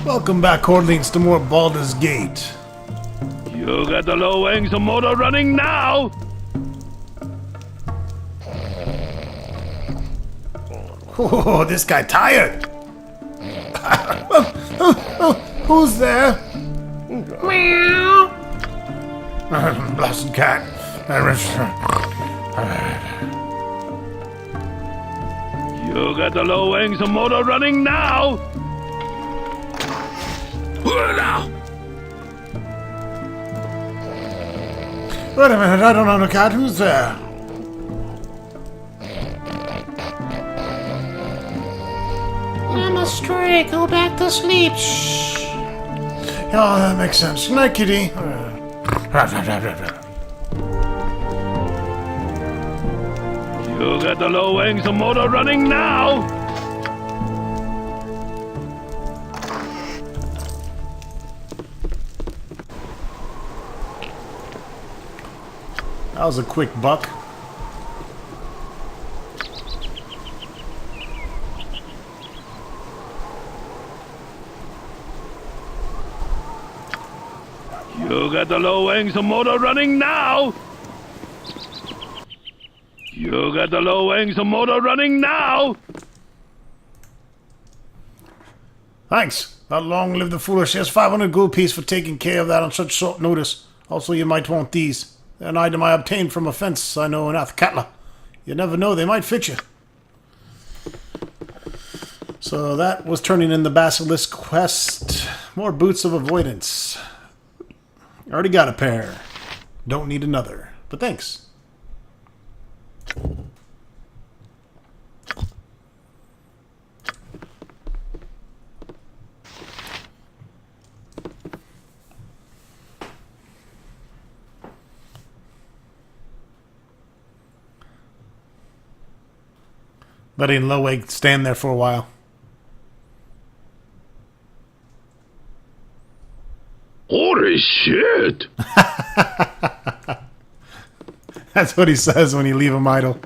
Welcome back, Cordlings, to more Baldur's Gate. You got the low wings of motor running now! Oh, this guy tired. Who's there? Meow. Blessed cat. You got the low wings of motor running now! Wait a minute, I don't know the cat. Who's there? I'm a stray. Go back to sleep. Shh. Oh, that makes sense. Good night, kitty. You got the low wings of motor running now! That was a quick buck. You got the low wings of motor running now! You got the low wings of motor running now! Thanks. Not long live the foolish. Here's 500 gold piece for taking care of that on such short notice. Also, you might want these. They're an item I obtained from a fence I know in Athkatla. You never know, they might fit you. So that was turning in the Basilisk quest. More boots of avoidance. Already got a pair. Don't need another. But thanks. Letting Loweg stand there for a while. Holy shit! That's what he says when you leave him idle.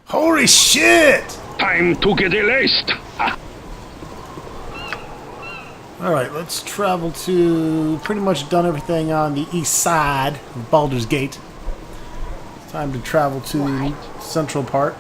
Holy shit! Time to get laced! Alright, let's travel to... Pretty much done everything on the east side of Baldur's Gate. Time to travel to the central part.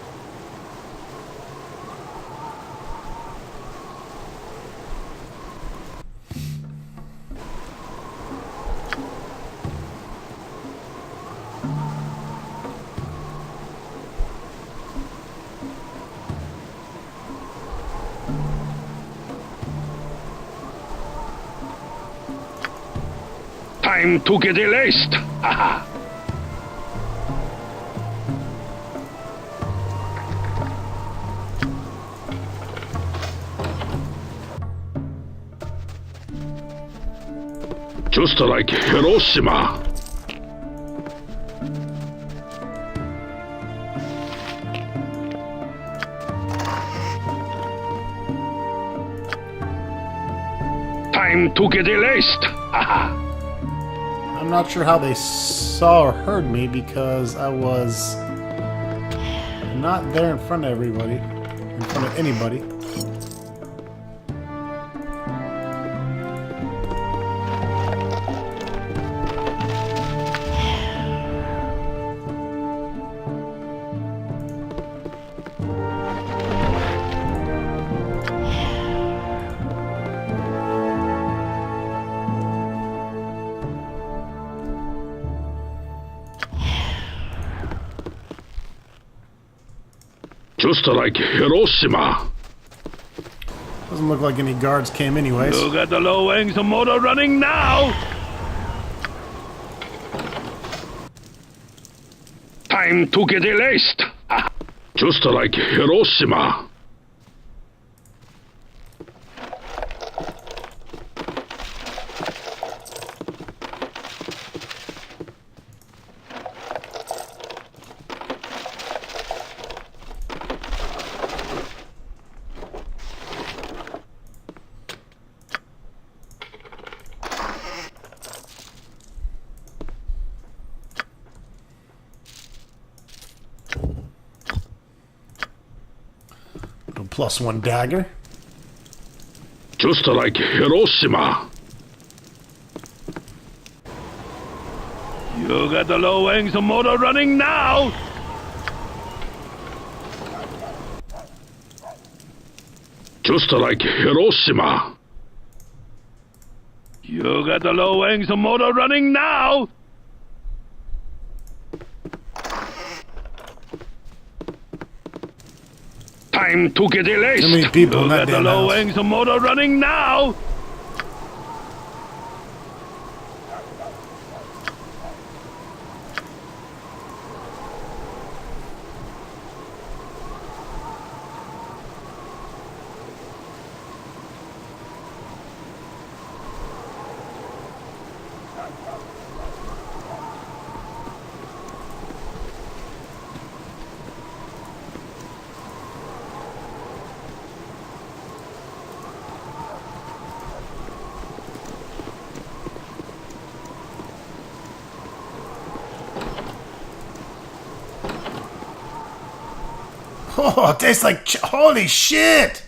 Time to get laced! Just like Hiroshima. Time to get laced! I'm not sure how they saw or heard me because I was not there in front of everybody. In front of anybody. Just like Hiroshima. Doesn't look like any guards came anyways. You got the low wings of motor running now! Time to get laced! Just like Hiroshima. +1 dagger. Just like Hiroshima. You got the low wings of motor running now! Just like Hiroshima. You got the low wings of motor running now! Time to get released! Too many people in You that got the damn low house. wings of motor running now! Oh, it tastes like holy shit!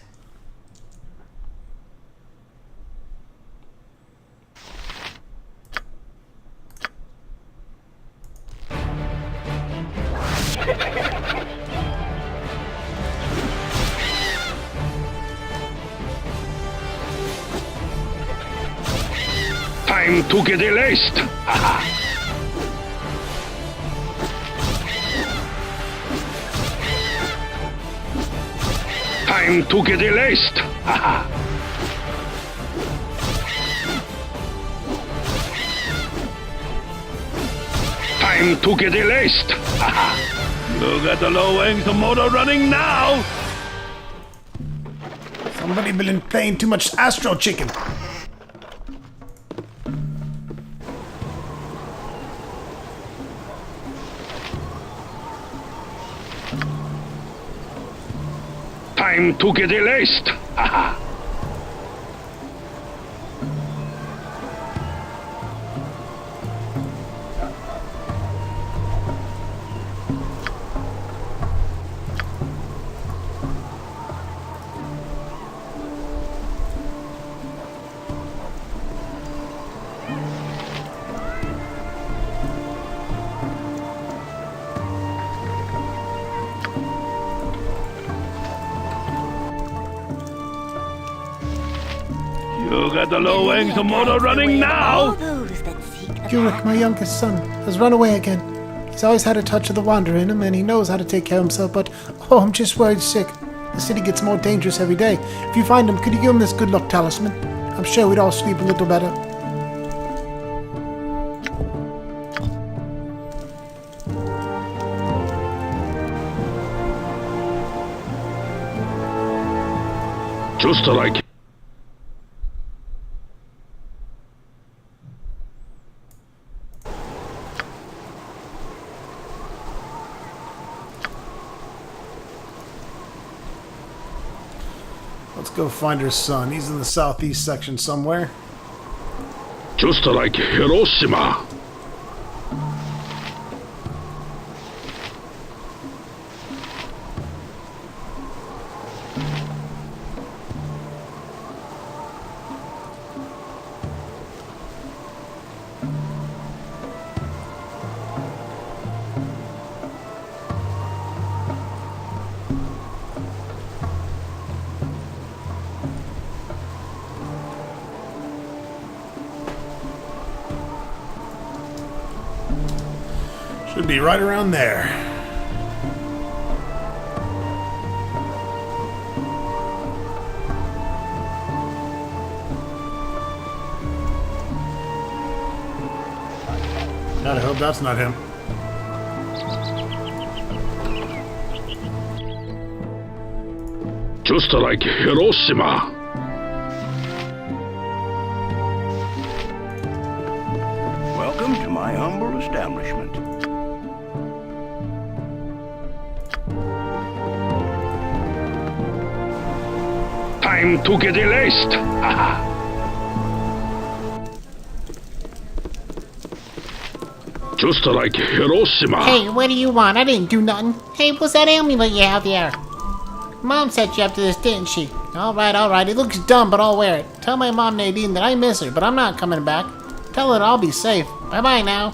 Time to get released! Time to get released! Time to get released! You got the low wings of motor running now! Somebody been playing too much Astro Chicken. Time to get released! You got the low wings of motor running now! Ulrich, my youngest son, has run away again. He's always had a touch of the wanderer in him, and he knows how to take care of himself, but, oh, I'm just worried sick. The city gets more dangerous every day. If you find him, could you give him this good luck talisman? I'm sure we'd all sleep a little better. Just like... Let's go find her son. He's in the southeast section somewhere. Just like Hiroshima. Should be right around there. God, I hope that's not him. Just like Hiroshima. Welcome to my humble establishment. Time to get released! Just like Hiroshima. Hey, what do you want? I didn't do nothing. Hey, what's that amulet you have there? Mom set you up to this, didn't she? Alright. It looks dumb, but I'll wear it. Tell my mom Nadine that I miss her, but I'm not coming back. Tell her I'll be safe. Bye-bye now.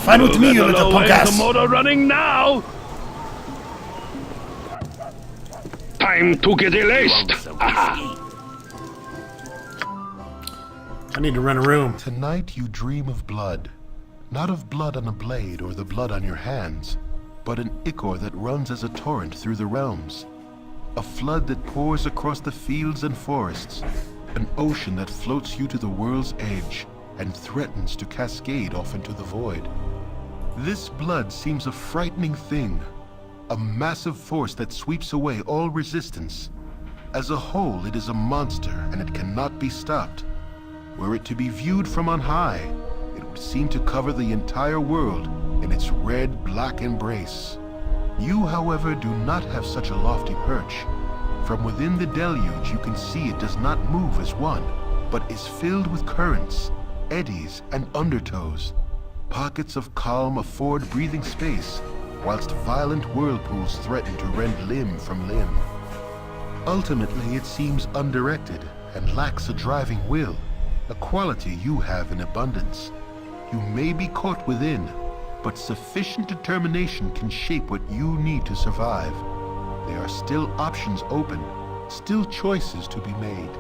Fine with me, you little punk ass. motor running now. Time to get erased. Aha. I need to rent a room. Tonight you dream of blood. Not of blood on a blade or the blood on your hands, but an ichor that runs as a torrent through the realms. A flood that pours across the fields and forests. An ocean that floats you to the world's edge and threatens to cascade off into the void. This blood seems a frightening thing, a massive force that sweeps away all resistance. As a whole, it is a monster and it cannot be stopped. Were it to be viewed from on high, it would seem to cover the entire world in its red-black embrace. You, however, do not have such a lofty perch. From within the deluge, you can see it does not move as one, but is filled with currents, eddies, and undertows. Pockets of calm afford breathing space, whilst violent whirlpools threaten to rend limb from limb. Ultimately, it seems undirected and lacks a driving will, a quality you have in abundance. You may be caught within, but sufficient determination can shape what you need to survive. There are still options open, still choices to be made.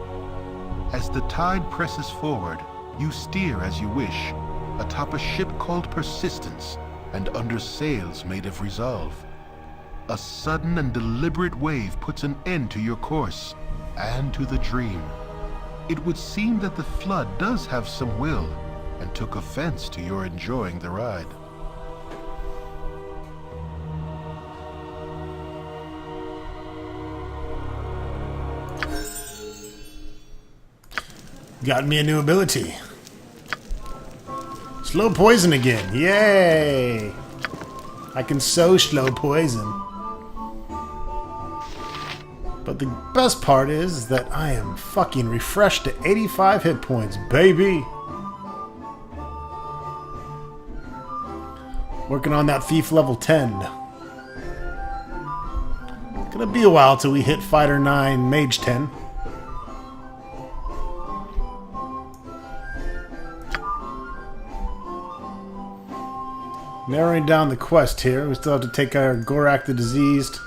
As the tide presses forward, you steer as you wish, atop a ship called Persistence, and under sails made of resolve. A sudden and deliberate wave puts an end to your course, and to the dream. It would seem that the flood does have some will, and took offense to your enjoying the ride. Got me a new ability. Slow poison again. Yay! I can so slow poison. But the best part is that I am fucking refreshed to 85 hit points, baby! Working on that thief level 10. Gonna be a while till we hit Fighter 9 Mage 10. Narrowing down the quest here. We still have to take our Gorak the Diseased.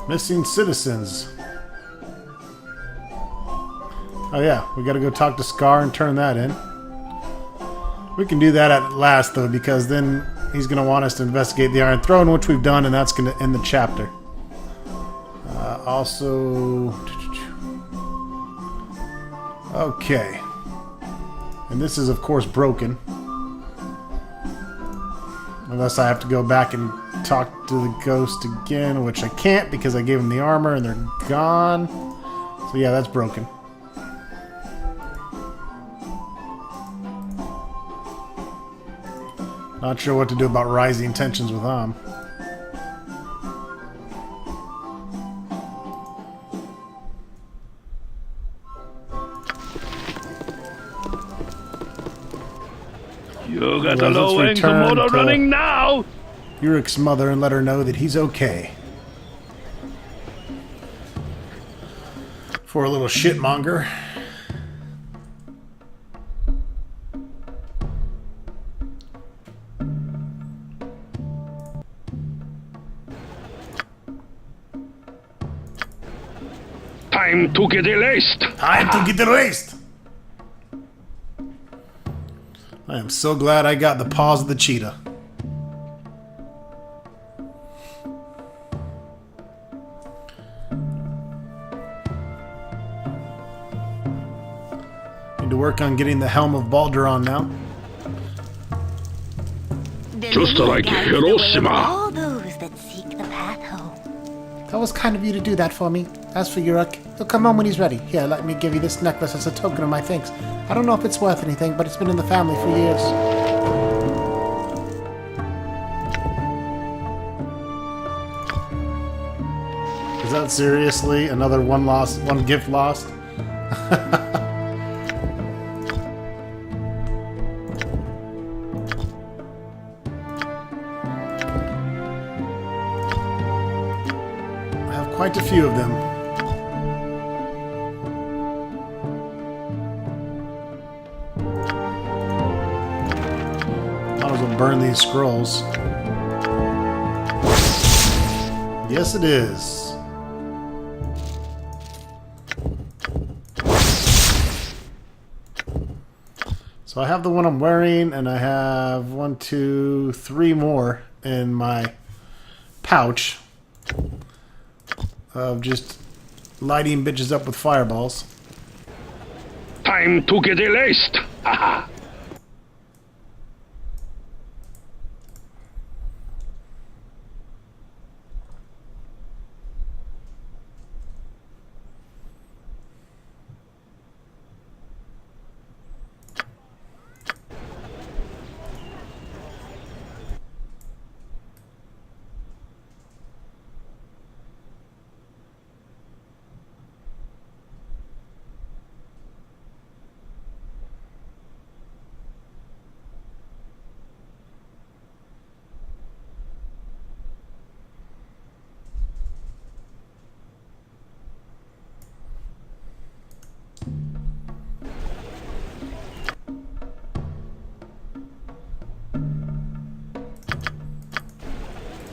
Missing citizens. Oh yeah, we gotta go talk to Scar and turn that in. We can do that at last though, because then he's gonna want us to investigate the Iron Throne, which we've done, and that's gonna end the chapter. Also... Okay. And this is of course broken. Unless I have to go back and talk to the ghost again, which I can't because I gave him the armor and they're gone. So yeah, that's broken. Not sure what to do about rising tensions with Am. You got the low wings of motor running now. Urik's mother and let her know that he's okay. For a little shitmonger. Time to get erased. Time to get erased! I am so glad I got the paws of the cheetah. Need to work on getting the helm of Baldur on now. Just like Hiroshima. All those that seek the path home. That was kind of you to do that for me. As for Yurik, he'll come home when he's ready. Here, let me give you this necklace as a token of my thanks. I don't know if it's worth anything, but it's been in the family for years. What, seriously? Another one gift lost? I have quite a few of them. Might as well burn these scrolls. Yes, it is. So I have the one I'm wearing, and I have 1, 2, 3 more in my pouch of just lighting bitches up with fireballs. Time to get erased. Haha.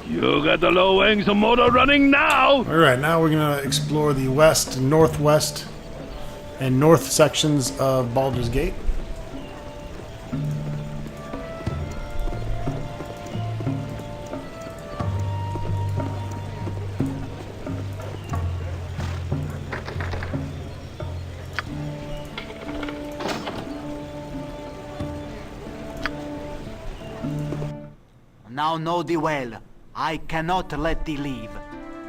You got the low wings of motor running now. Alright, now we're going to explore the west, northwest, and north sections of Baldur's Gate. Now know thee well. I cannot let thee leave.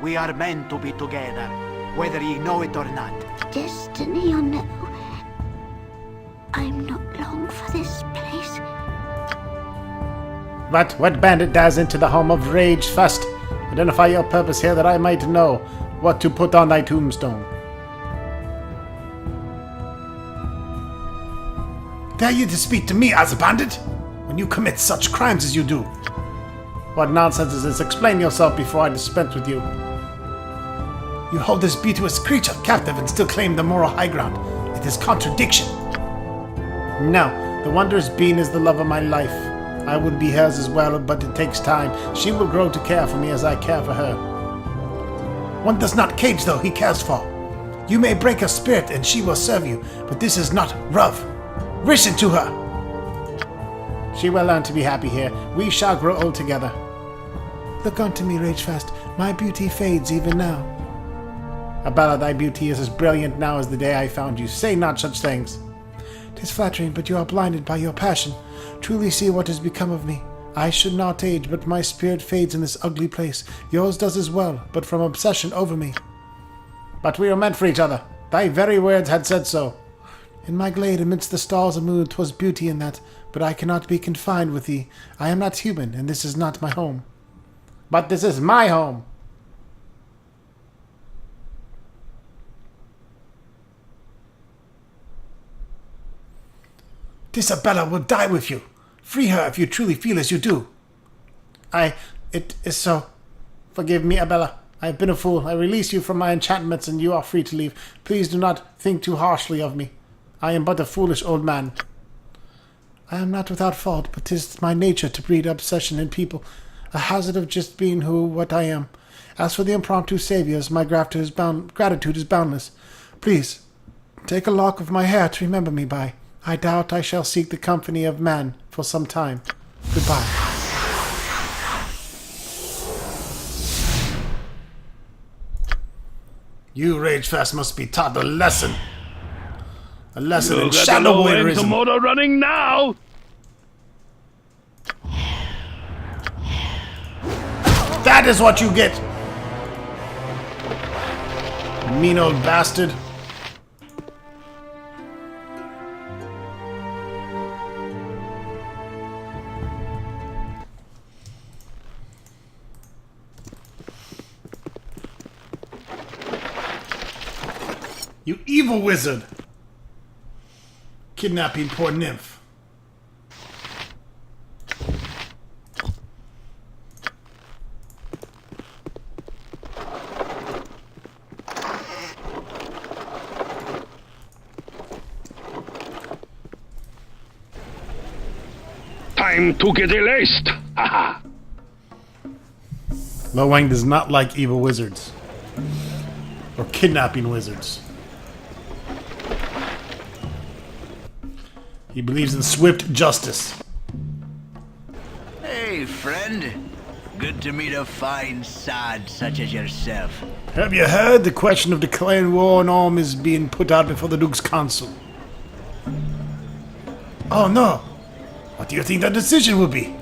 We are meant to be together, whether ye know it or not. Destiny or no, I'm not long for this place. What bandit dares into the home of Ragefast? Identify your purpose here that I might know what to put on thy tombstone. Dare you to speak to me as a bandit? When you commit such crimes as you do. What nonsense is this? Explain yourself before I dispense with you. You hold this beauteous creature captive and still claim the moral high ground. It is contradiction. No, the wondrous being is the love of my life. I would be hers as well, but it takes time. She will grow to care for me as I care for her. One does not cage though he cares for. You may break her spirit and she will serve you, but this is not love. Listen to her. She will learn to be happy here. We shall grow old together. Look unto me, Ragefast. My beauty fades even now. Abella, thy beauty is as brilliant now as the day I found you. Say not such things. 'Tis flattering, but you are blinded by your passion. Truly see what has become of me. I should not age, but my spirit fades in this ugly place. Yours does as well, but from obsession over me. But we were meant for each other. Thy very words had said so. In my glade amidst the stars and moon 'twas beauty in that, but I cannot be confined with thee. I am not human, and this is not my home. But this is my home. Isabella will die with you. Free her if you truly feel as you do. It is so. Forgive me, Abella. I have been a fool. I release you from my enchantments, and you are free to leave. Please do not think too harshly of me. I am but a foolish old man. I am not without fault, but 'tis my nature to breed obsession in people, a hazard of just being what I am. As for the impromptu saviors, my gratitude is boundless. Please, take a lock of my hair to remember me by. I doubt I shall seek the company of man for some time. Goodbye. You, Ragefast, must be taught a lesson. A lesson You in got the shadow low wings of warriorism. motor running now. That is what you get. Mean old bastard. You evil wizard! Kidnapping poor nymph. Time to get erased! Haha! Lo Wang does not like evil wizards. Or kidnapping wizards. He believes in swift justice. Hey, friend. Good to meet a fine sod such as yourself. Have you heard? The question of declaring war on Orm is being put out before the Duke's Council. Oh no! What do you think that decision will be?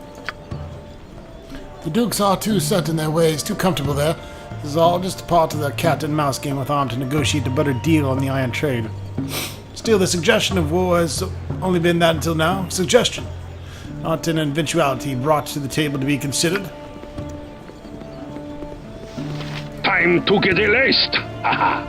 The Dukes are too set in their ways, too comfortable there. This is all just a part of their cat and mouse game with Arm to negotiate a better deal on the iron trade. Still, the suggestion of war has only been that until now. Suggestion. Not an eventuality brought to the table to be considered. Time to get erased! Haha!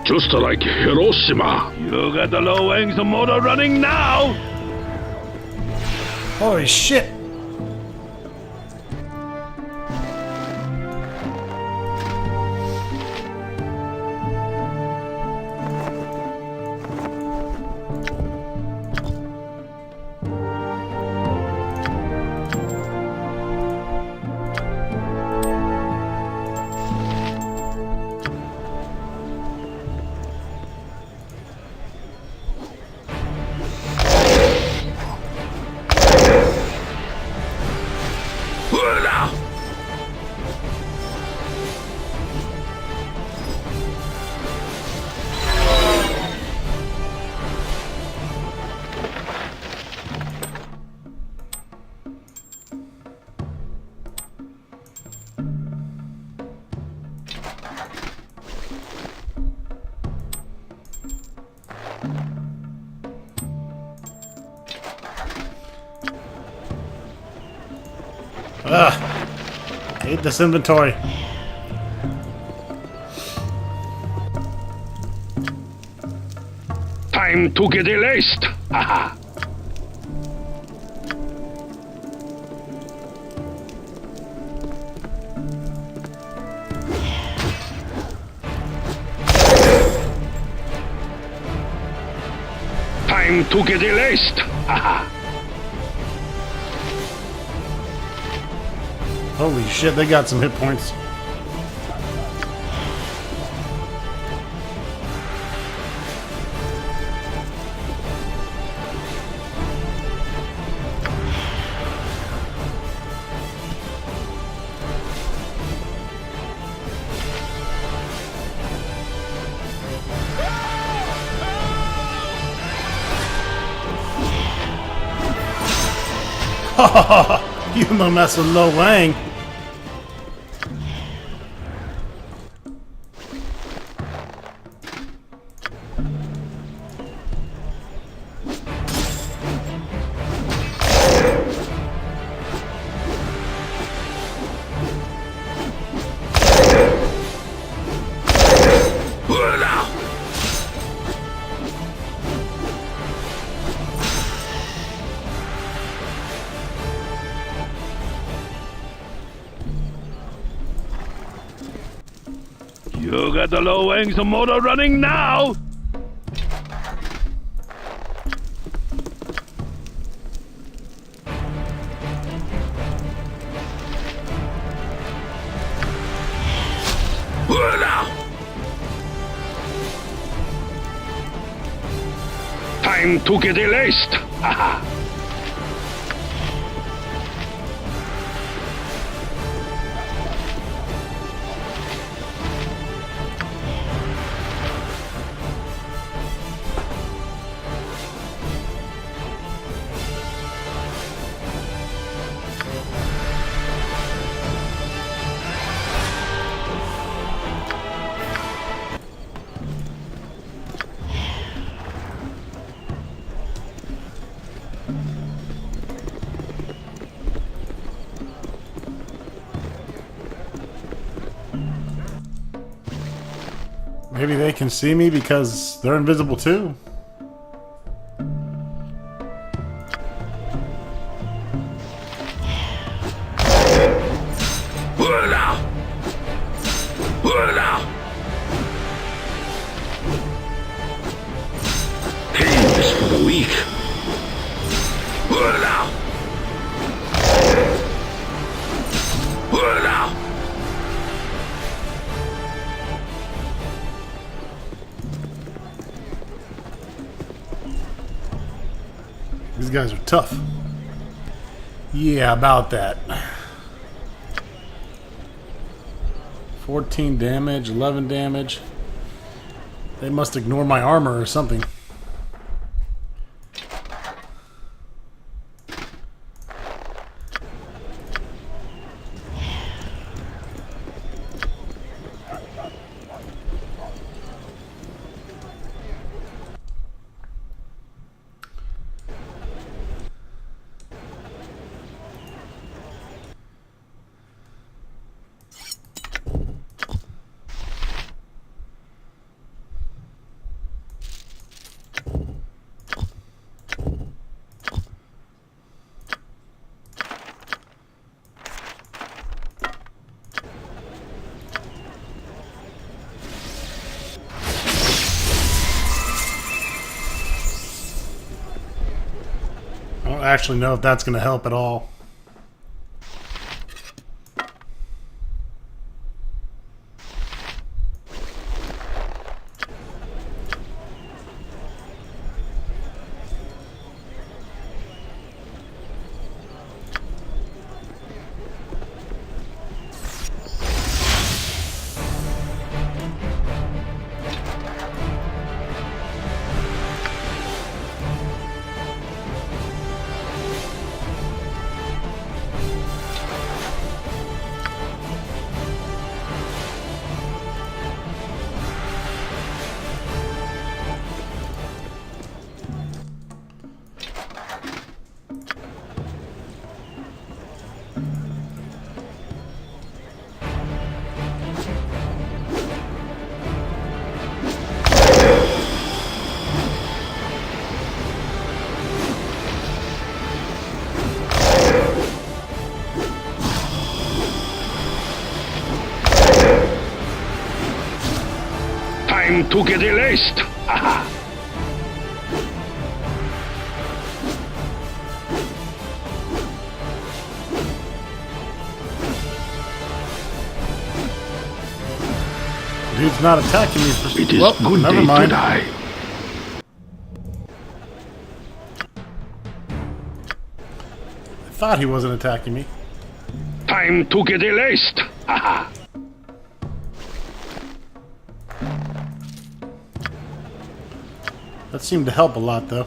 Just like Hiroshima. You got the Lo Wang's motor running now! Holy shit! Hate this inventory. Time to get erased! Haha! Time to get erased! Haha! Holy shit, they got some hit points. You don't mess with Lo Wang. You got the Lo Wang's motor running now! Time to get erased! Haha! Maybe they can see me because they're invisible too. Pain is for the weak. These guys are tough. Yeah, about that. 14 damage, 11 damage. They must ignore my armor or something. I don't actually know if that's going to help at all. Time to get erased. Aha. Dude's not attacking me for... It is well, good never day mind. to die. I thought he wasn't attacking me. Time to get erased. Aha. That seemed to help a lot, though.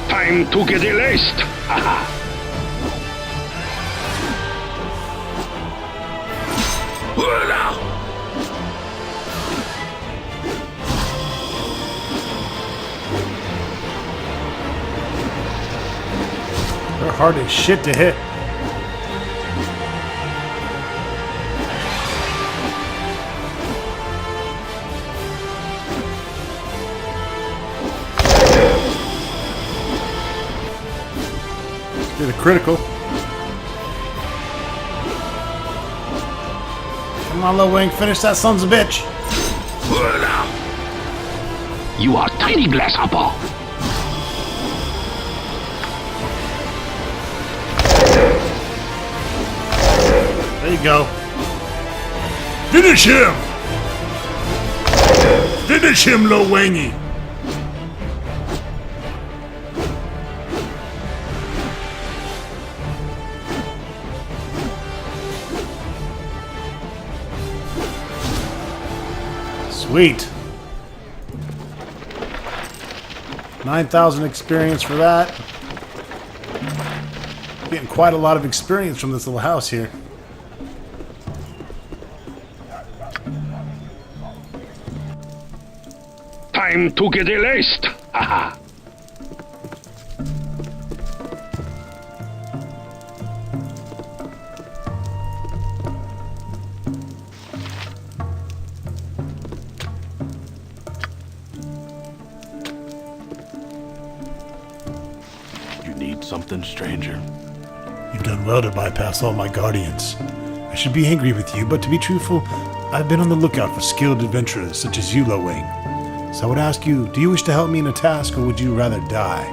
Time to get erased. Aha. They're hard as shit to hit. Did a critical. Come Come on, Lo Wang, finish that son's a bitch. You are tiny grasshopper. There you go. Finish him! Finish him, Lo Wangy. Sweet. 9,000 experience for that. Getting quite a lot of experience from this little house here. Time to get erased. Haha. You need something, stranger? You've done well to bypass all my guardians. I should be angry with you, but to be truthful, I've been on the lookout for skilled adventurers such as you, Lo Wang. So I would ask you, do you wish to help me in a task, or would you rather die?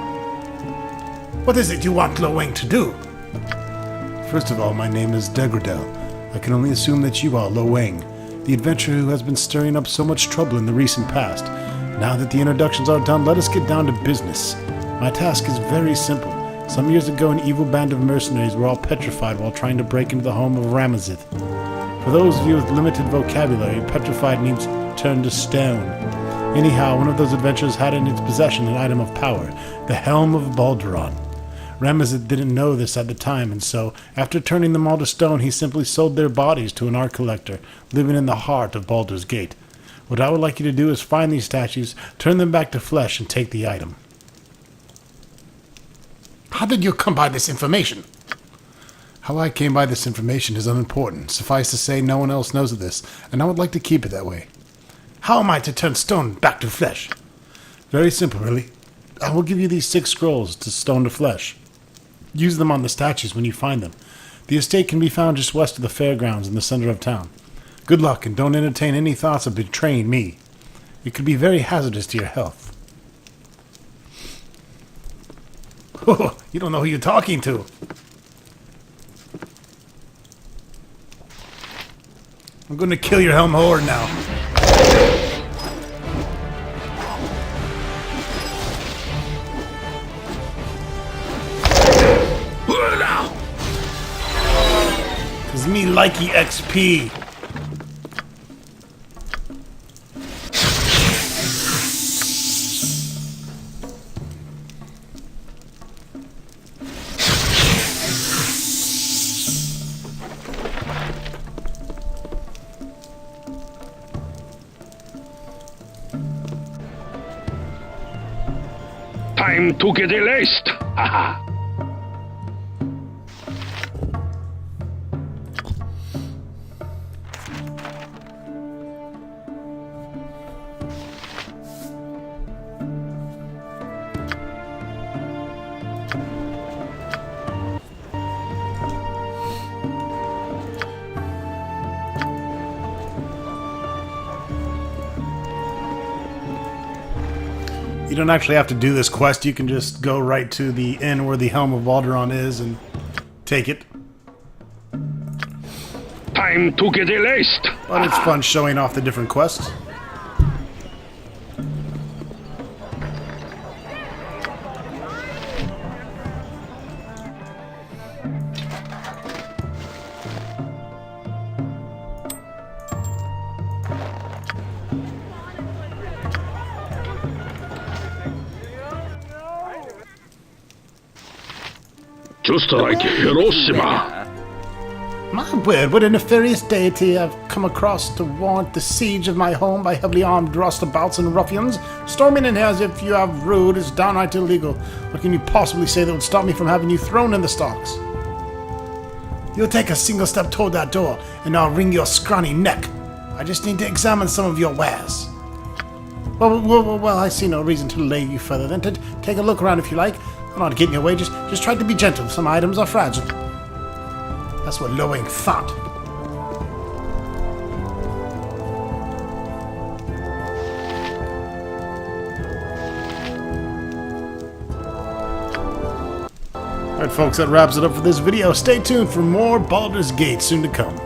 What is it you want Lo Wang to do? First of all, my name is Degradel. I can only assume that you are Lo Wang, the adventurer who has been stirring up so much trouble in the recent past. Now that the introductions are done, let us get down to business. My task is very simple. Some years ago, an evil band of mercenaries were all petrified while trying to break into the home of Ramazith. For those of you with limited vocabulary, petrified means turned to stone. Anyhow, one of those adventurers had in its possession an item of power, the Helm of Baldur. Ramazith didn't know this at the time, and so, after turning them all to stone, he simply sold their bodies to an art collector, living in the heart of Baldur's Gate. What I would like you to do is find these statues, turn them back to flesh, and take the item. How did you come by this information? How I came by this information is unimportant. Suffice to say, no one else knows of this, and I would like to keep it that way. How am I to turn stone back to flesh? Very simple, really. I will give you these 6 scrolls to stone to flesh. Use them on the statues when you find them. The estate can be found just west of the fairgrounds in the center of town. Good luck, and don't entertain any thoughts of betraying me. It could be very hazardous to your health. Oh, you don't know who you're talking to. I'm going to kill your Helm Horde now. Cause me likey XP. Time to get erased. Haha. You don't actually have to do this quest. You can just go right to the inn where the Helm of Baldur is and take it. Time to get erased. But it's fun showing off the different quests. Just like Hiroshima. My word, what a nefarious deity I've come across to warrant the siege of my home by heavily armed roustabouts and ruffians. Storming in here as if you have rude is downright illegal. What can you possibly say that would stop me from having you thrown in the stocks? You'll take a single step toward that door, and I'll wring your scrawny neck. I just need to examine some of your wares. Well, I see no reason to delay you further than to take a look around if you like. I'm not getting your way, just try to be gentle. Some items are fragile. That's what Lo Wang thought. Alright folks, that wraps it up for this video. Stay tuned for more Baldur's Gate soon to come.